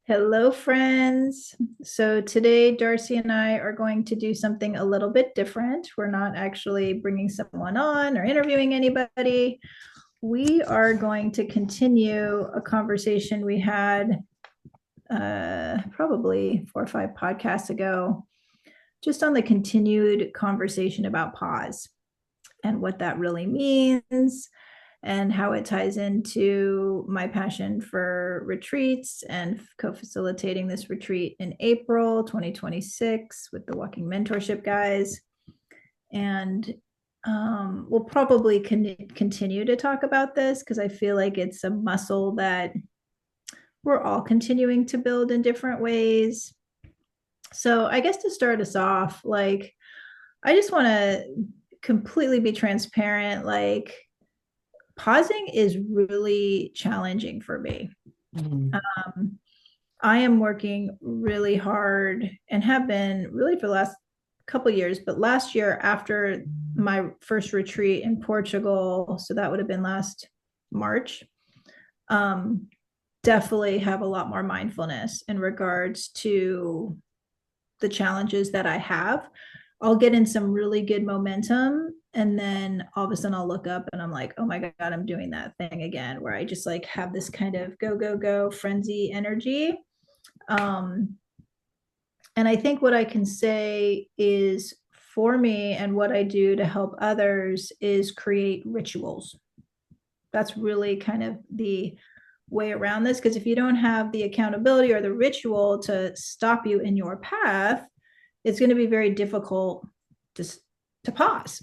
Hello, friends. So today, Darcy and I are going to do something a little bit different. We're not actually bringing someone on or interviewing anybody. We are going to continue a conversation we had probably 4 or 5 podcasts ago, just on the continued conversation about pause and what that really means and how it ties into my passion for retreats and co-facilitating this retreat in April 2026 with the Walking Mentorship guys. And we'll probably continue to talk about this because I feel like it's a muscle that we're all continuing to build in different ways. So I guess to start us off, like, I just want to completely be transparent. Like, pausing is really challenging for me. Mhm. I am working really hard and have been really for the last couple of years, but last year after my first retreat in Portugal, so that would have been last March, um, definitely have a lot more mindfulness in regards to the challenges that I have. I'll get in some really good momentum and then all of a sudden I'll look up and I'm like, oh my God, I'm doing that thing again where I just like have this kind of go, go, go frenzy energy. Um, and I think what I can say is for me and what I do to help others is create rituals. That's really kind of the way around this. Because if you don't have the accountability or the ritual to stop you in your path, it's going to be very difficult to to pause.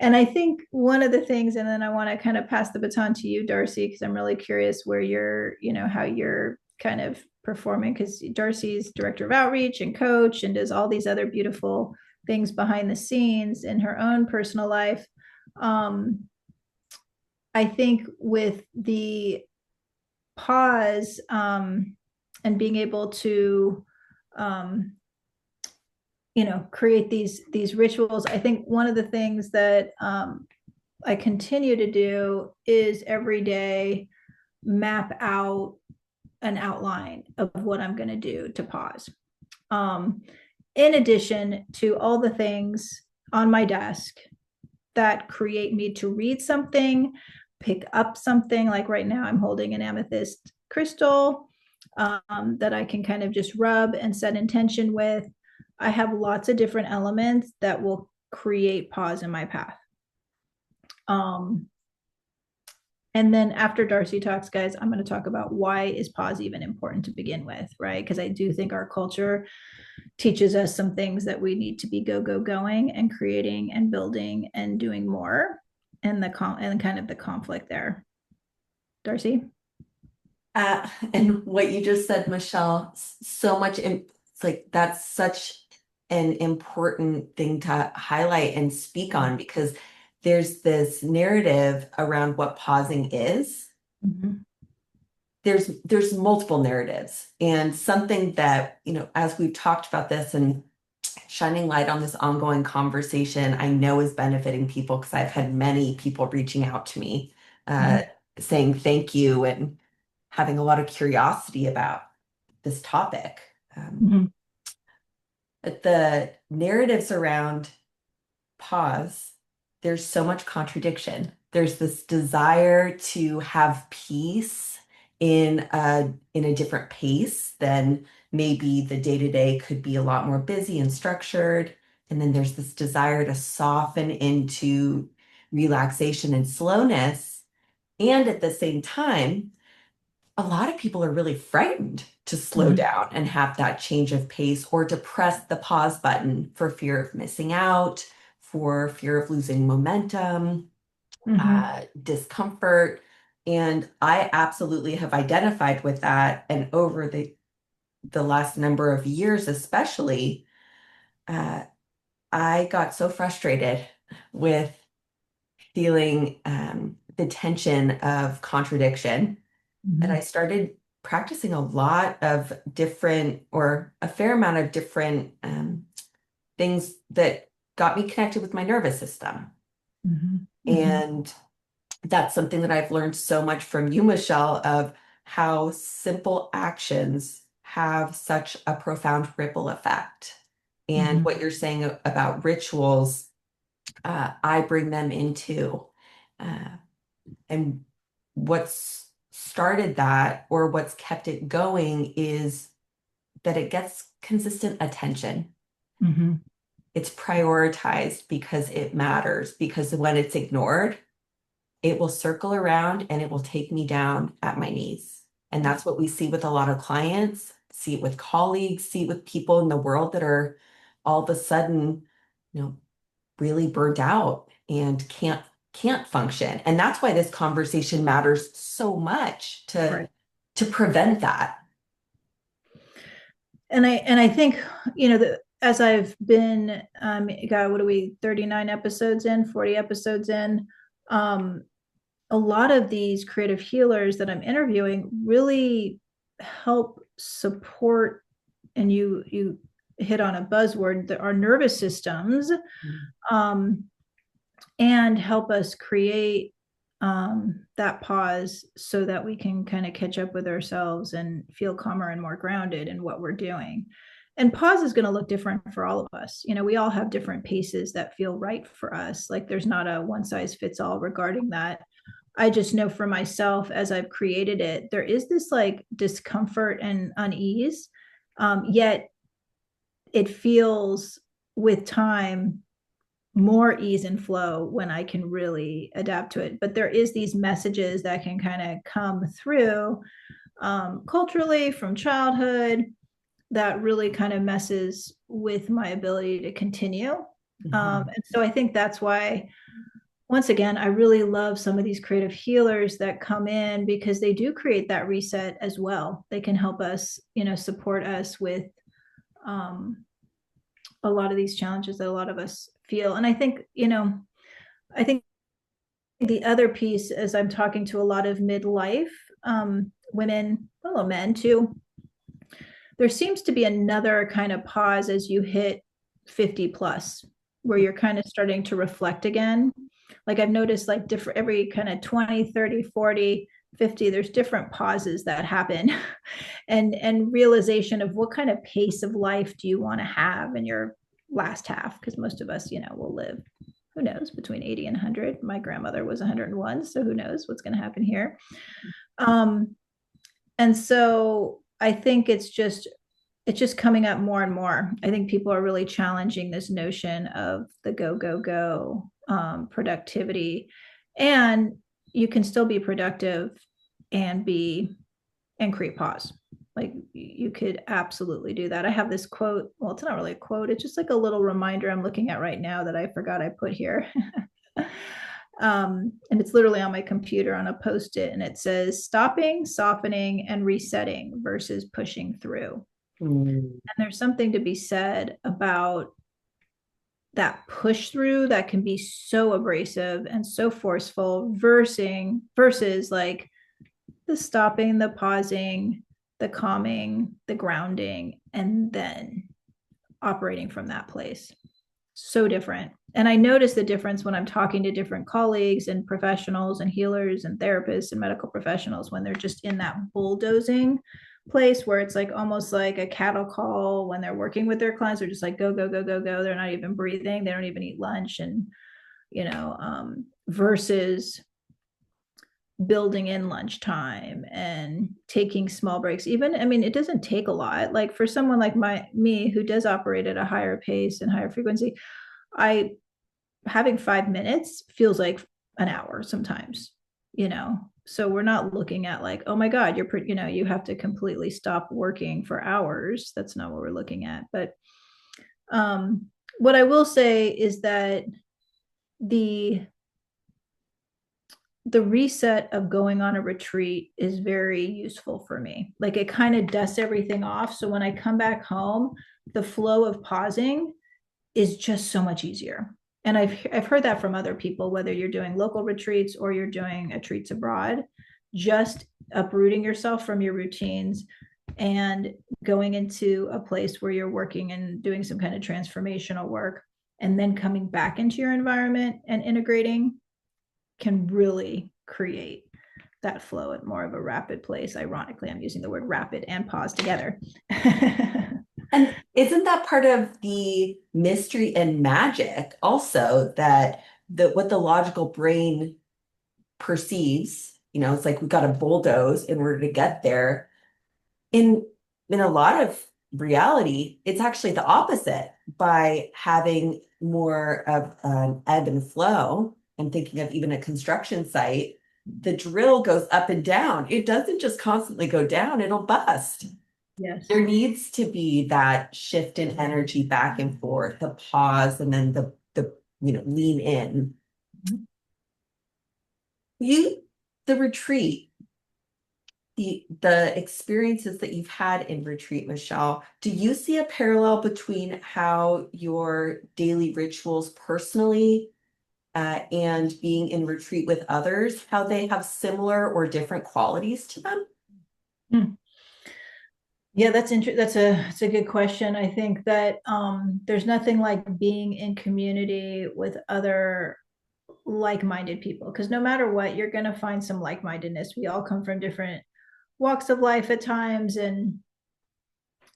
And I think one of the things, and then I want to kind of pass the baton to you, Darcy, because I'm really curious where you're, how you're kind of performing, because Darcy's director of outreach and coach and does all these other beautiful things behind the scenes in her own personal life. Um, I think with the pause and being able to um, create these rituals. I think one of the things that I continue to do is every day map out an outline of what I'm going to do to pause, um, in addition to all the things on my desk that create me to read something, pick up something. Like right now I'm holding an amethyst crystal that I can kind of just rub and set intention with. I have lots of different elements that will create pause in my path. Um, and then after Darcy talks, guys, I'm going to talk about why is pause even important to begin with, right? Because I do think our culture teaches us some things that we need to be go go going and creating and building and doing more, and and kind of the conflict there. Darcy. And what you just said, Michelle, so much, it's like that's such an important thing to highlight and speak on because there's this narrative around what pausing is. Mm-hmm. There's multiple narratives, and something that, as we've talked about this and shining light on this ongoing conversation, I know is benefiting people because I've had many people reaching out to me, uh, Mm-hmm. saying thank you and having a lot of curiosity about this topic. Mm-hmm. But the narratives around pause, there's so much contradiction. There's this desire to have peace in a different pace than maybe the day-to-day could be a lot more busy and structured. And then there's this desire to soften into relaxation and slowness. And at the same time, a lot of people are really frightened to slow Mm-hmm. down and have that change of pace or to press the pause button for fear of missing out, for fear of losing momentum, Mm-hmm. discomfort. And I absolutely have identified with that. And over the last number of years, especially, uh, I got so frustrated with feeling the tension of contradiction. And I Mm-hmm. started practicing a lot of different, or a fair amount of different things that got me connected with my nervous system. Mm-hmm. Mm-hmm. And that's something that I've learned so much from you, Michelle, of how simple actions have such a profound ripple effect. And Mhm. what you're saying about rituals, I bring them into. Uh, and what's started that, or what's kept it going, is that it gets consistent attention. Mhm. It's prioritized because it matters, because when it's ignored, it will circle around and it will take me down at my knees. And that's what we see with a lot of clients, see it with colleagues, see it with people in the world that are all of a sudden, you know, really burnt out and can't function. And that's why this conversation matters so much Right. to prevent that. And I think, as I've been, God, what are we, 39 episodes in, 40 episodes in, um, a lot of these creative healers that I'm interviewing really help support, and you hit on a buzzword, that our nervous systems, um, and help us create that pause so that we can kind of catch up with ourselves and feel calmer and more grounded in what we're doing. And pause is going to look different for all of us. We all have different paces that feel right for us. Like there's not a one size fits all regarding that. I just know for myself, as I've created it, there is this like discomfort and unease. Yet it feels with time more ease and flow when I can really adapt to it. But there is these messages that can kind of come through culturally from childhood that really kind of messes with my ability to continue. Mhm. And so I think that's why, once again, I really love some of these creative healers that come in, because they do create that reset as well. They can help us, support us with um, a lot of these challenges that a lot of us feel. And I think the other piece, as I'm talking to a lot of midlife women, well, men too, there seems to be another kind of pause as you hit 50 plus, where you're kind of starting to reflect again. Like I've noticed, like different every kind of 20, 30, 40, 50, there's different pauses that happen and realization of what kind of pace of life do you want to have in your last half, because most of us, will live, who knows, between 80 and 100. My grandmother was 101, so who knows what's going to happen here. um and so I think it's just coming up more and more. I think people are really challenging this notion of the go, go, go productivity. And you can still be productive and create pause. Like you could absolutely do that. I have this quote. Well, it's not really a quote. It's just like a little reminder I'm looking at right now that I forgot I put here. And it's literally on my computer on a post-it, and it says stopping, softening, and resetting versus pushing through. Mm. And there's something to be said about that push through that can be so abrasive and so forceful versus like the stopping, the pausing, the calming, the grounding, and then operating from that place. So different. And I notice the difference when I'm talking to different colleagues and professionals and healers and therapists and medical professionals, when they're just in that bulldozing place where it's like almost like a cattle call. When they're working with their clients, they're just like go, go, go, go, go. They're not even breathing. They don't even eat lunch. And, versus building in lunchtime and taking small breaks. Even, I mean, it doesn't take a lot. Like for someone like me who does operate at a higher pace and higher frequency, I having 5 minutes feels like an hour sometimes, so we're not looking at like, oh my God, you have to completely stop working for hours. That's not what we're looking at. But um what I will say is that the the reset of going on a retreat is very useful for me. Like it kind of dusts everything off, so when I come back home, the flow of pausing is just so much easier. And I've heard that from other people, whether you're doing local retreats or you're doing retreats abroad, just uprooting yourself from your routines and going into a place where you're working and doing some kind of transformational work, and then coming back into your environment and integrating can really create that flow at more of a rapid place. Ironically, I'm using the word rapid and pause together. And isn't that part of the mystery and magic also that what the logical brain perceives, it's like we got to bulldoze in order to get there. In in a lot of reality, it's actually the opposite by having more of an ebb and flow. And thinking of even a construction site, the drill goes up and down. It doesn't just constantly go down, it'll bust. Yes. There needs to be that shift in energy back and forth, the pause, and then the lean in. You the retreat, the experiences that you've had in retreat, Michelle, do you see a parallel between how your daily rituals personally and being in retreat with others, how they have similar or different qualities to them? Hmm. Yeah, that's a good question. I think that there's nothing like being in community with other like-minded people, because no matter what, you're going to find some like-mindedness. We all come from different walks of life at times, and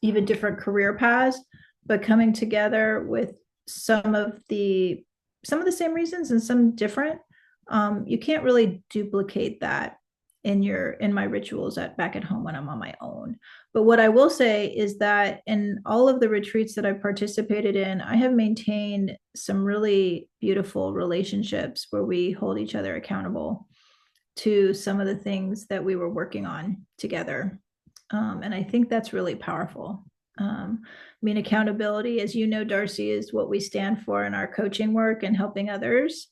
even different career paths, but coming together with some of the some of the same reasons and some different. You can't really duplicate that in my rituals at back at home when I'm on my own. But what I will say is that in all of the retreats that I've participated in, I have maintained some really beautiful relationships where we hold each other accountable to some of the things that we were working on together. And I think that's really powerful. I mean, accountability, as you know, Darcy, is what we stand for in our coaching work and helping others.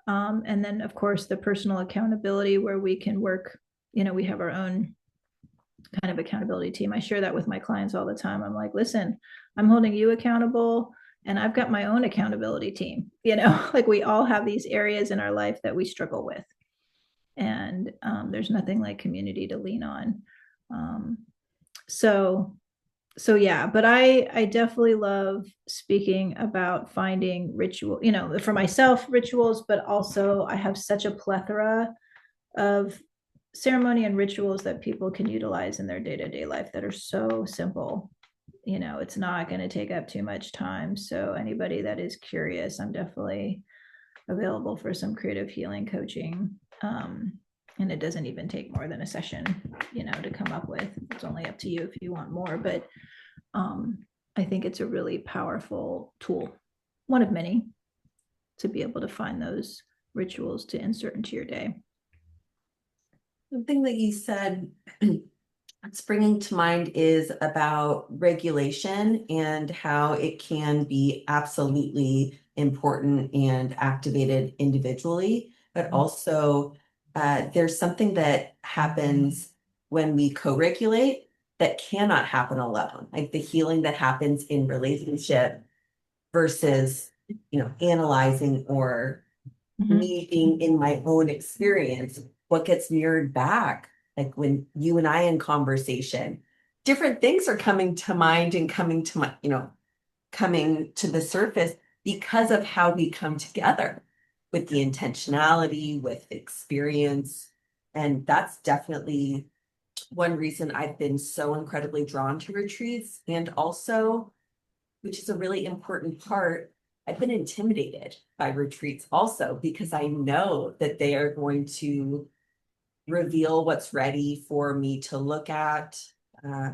And then, of course, the personal accountability where we can work, we have our own kind of accountability team. I share that with my clients all the time. I'm like, listen, I'm holding you accountable and I've got my own accountability team. Like we all have these areas in our life that we struggle with, and there's nothing like community to lean on. um, so yeah, but I definitely love speaking about finding ritual, for myself rituals, but also I have such a plethora of ceremony and rituals that people can utilize in their day-to-day life that are so simple. It's not going to take up too much time, so anybody that is curious, I'm definitely available for some creative healing coaching. And it doesn't even take more than a session, to come up with. It's only up to you if you want more, but um, I think it's a really powerful tool, one of many, to be able to find those rituals to insert into your day. Something that you said that's bringing to mind is about regulation and how it can be absolutely important and activated individually, but also there's something that happens when we co-regulate that cannot happen alone, like the healing that happens in relationship versus, analyzing or Mm-hmm. me being in my own experience, what gets mirrored back, like when you and I in conversation, different things are coming to mind and coming to my, coming to the surface because of how we come together with the intentionality, with experience. And that's definitely one reason I've been so incredibly drawn to retreats. And also, which is a really important part, I've been intimidated by retreats also because I know that they are going to reveal what's ready for me to look at, uh,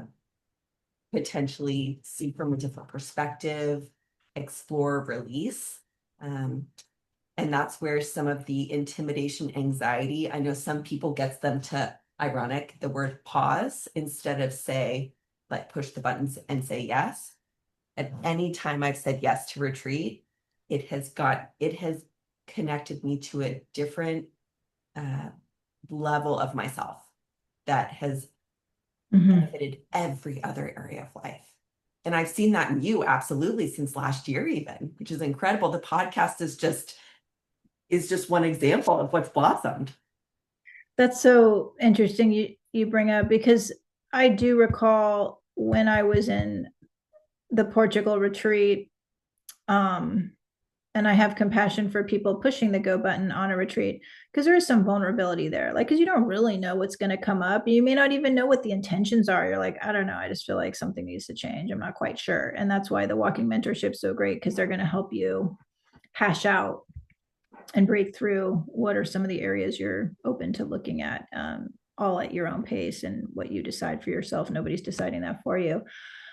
potentially see from a different perspective, explore, release. Um, and that's where some of the intimidation, anxiety, I know some people gets them to, ironic, the word pause instead of say, like push the buttons and say yes. At any time I've said yes to retreat, it has connected me to a different uh, level of myself that has Mm-hmm. benefited every other area of life. And I've seen that in you absolutely since last year, even, which is incredible. The podcast is just one example of what's blossomed. That's so interesting you bring up, because I do recall when I was in the Portugal retreat, um, and I have compassion for people pushing the go button on a retreat because there is some vulnerability there. Like, because you don't really know what's going to come up. You may not even know what the intentions are. You're like, I don't know. I just feel like something needs to change. I'm not quite sure. And that's why the walking mentorship is so great, because they're going to help you hash out and break through what are some of the areas you're open to looking at, all at your own pace and what you decide for yourself. Nobody's deciding that for you.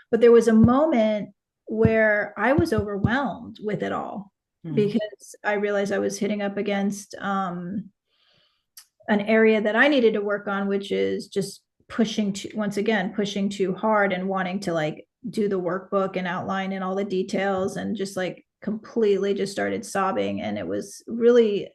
But there was a moment where I was overwhelmed with it all Mm. because I realized I was hitting up against an area that I needed to work on, which is just once again, pushing too hard and wanting to like do the workbook and outline and all the details, and just like completely just started sobbing. And it was really,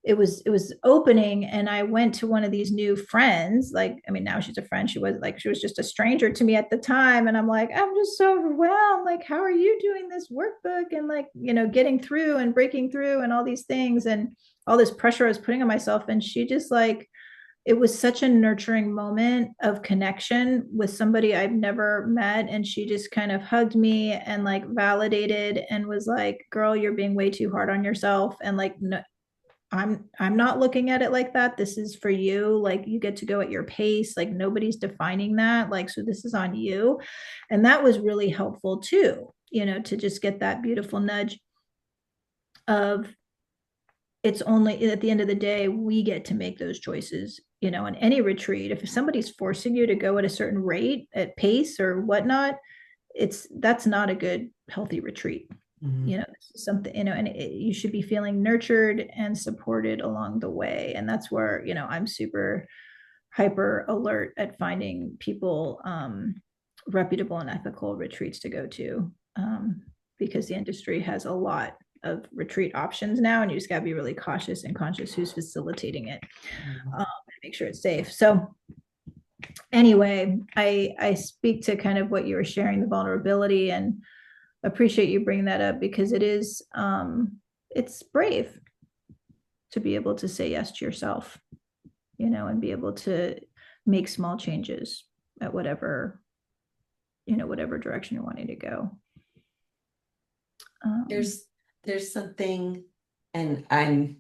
it was opening. And I went to one of these new friends, like, I mean, now she's a friend, she was just a stranger to me at the time, and I'm like, I'm just so overwhelmed, like, how are you doing this workbook, and like, getting through and breaking through and all these things and all this pressure I was putting on myself. And she just like, it was such a nurturing moment of connection with somebody I've never met. And she just kind of hugged me and like validated and was like, girl, you're being way too hard on yourself. And like, no, I'm not looking at it like that. This is for you. Like, you get to go at your pace. Like, nobody's defining that. Like, so this is on you. And that was really helpful too, to just get that beautiful nudge of, it's only at the end of the day, we get to make those choices, in any retreat. If somebody's forcing you to go at a certain rate, at pace or whatnot, that's not a good, healthy retreat. Mhm. This is something, and you should be feeling nurtured and supported along the way. And that's where, I'm super hyper alert at finding people, reputable and ethical retreats to go to, because the industry has a lot of retreat options now, and you just got to be really cautious and conscious who's facilitating it, Mhm. um, make sure it's safe. So anyway, I speak to kind of what you were sharing, the vulnerability, and appreciate you bringing that up, because it's brave to be able to say yes to yourself, and be able to make small changes at whatever direction you're wanting to go. um, There's there's something, and I'm,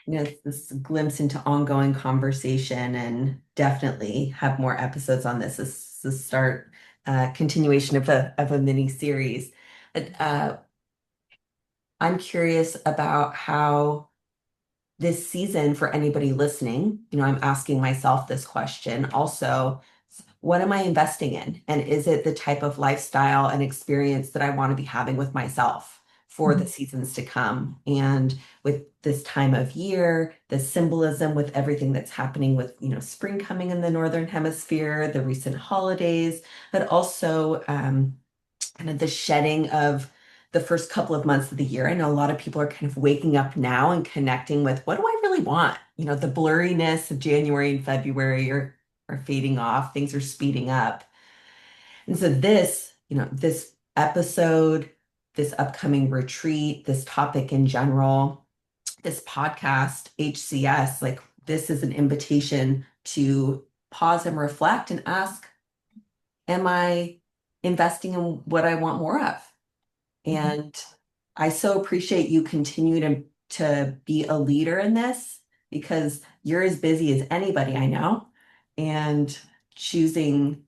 this glimpse into ongoing conversation, and definitely have more episodes on this. This is the start, continuation of a mini series. I'm curious about how this season, for anybody listening, I'm asking myself this question also. What am I investing in? And is it the type of lifestyle and experience that I want to be having with myself for the seasons to come? And with this time of year, the symbolism with everything that's happening with, spring coming in the Northern Hemisphere, the recent holidays, but also kind of the shedding of the first couple of months of the year. I know a lot of people are kind of waking up now and connecting with, what do I really want? The blurriness of January and February are fading off, things are speeding up. And so this episode, this upcoming retreat, this topic in general, this podcast, HCS, like, this is an invitation to pause and reflect and ask, am I investing in what I want more of? And I so appreciate you continue to be a leader in this, because you're as busy as anybody I know, and choosing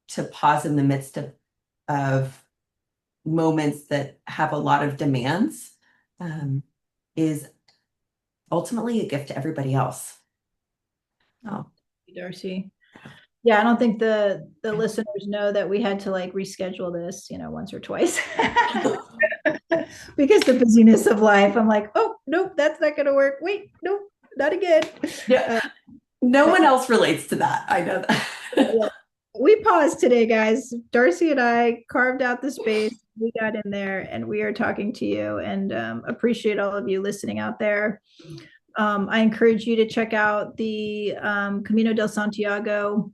to pause in the midst of moments that have a lot of demands, is ultimately a gift to everybody else. oh, Oh. Darcy. Yeah, I don't think the listeners know that we had to like reschedule this, once or twice. Because the busyness of life, I'm like, oh nope, that's not gonna work. Wait, nope, not again. Yeah, uh, no but one else relates to that. I know that. yeah, we paused today, guys. Darcy and I carved out the space. We got in there and we are talking to you, and appreciate all of you listening out there. I encourage you to check out the Camino del Santiago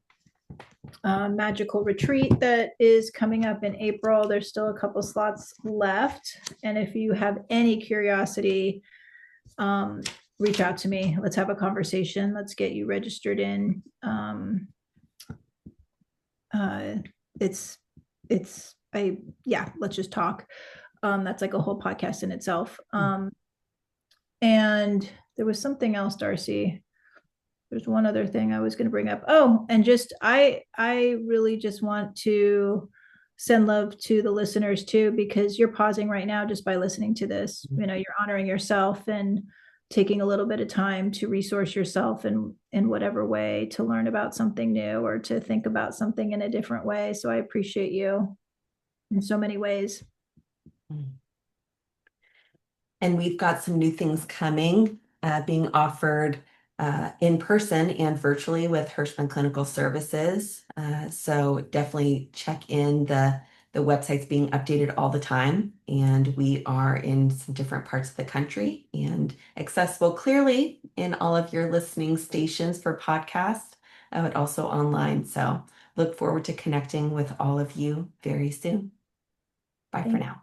magical retreat that is coming up in April. There's still a couple slots left. And if you have any curiosity, um, reach out to me. Let's have a conversation. Let's get you registered in. Uh, it's, yeah, let's just talk. That's like a whole podcast in itself. And there was something else, Darcy. There's one other thing I was going to bring up. Oh, and just I really just want to send love to the listeners too, because you're pausing right now just by listening to this. You know, you're honoring yourself and taking a little bit of time to resource yourself in whatever way to learn about something new or to think about something in a different way. So I appreciate you in so many ways. Mm. And we've got some new things coming, being offered in person and virtually with Hirschman Clinical Services. So definitely check in the website's being updated all the time, and we are in some different parts of the country and accessible clearly in all of your listening stations for podcasts, but also online. So look forward to connecting with all of you very soon. Bye for Thank now.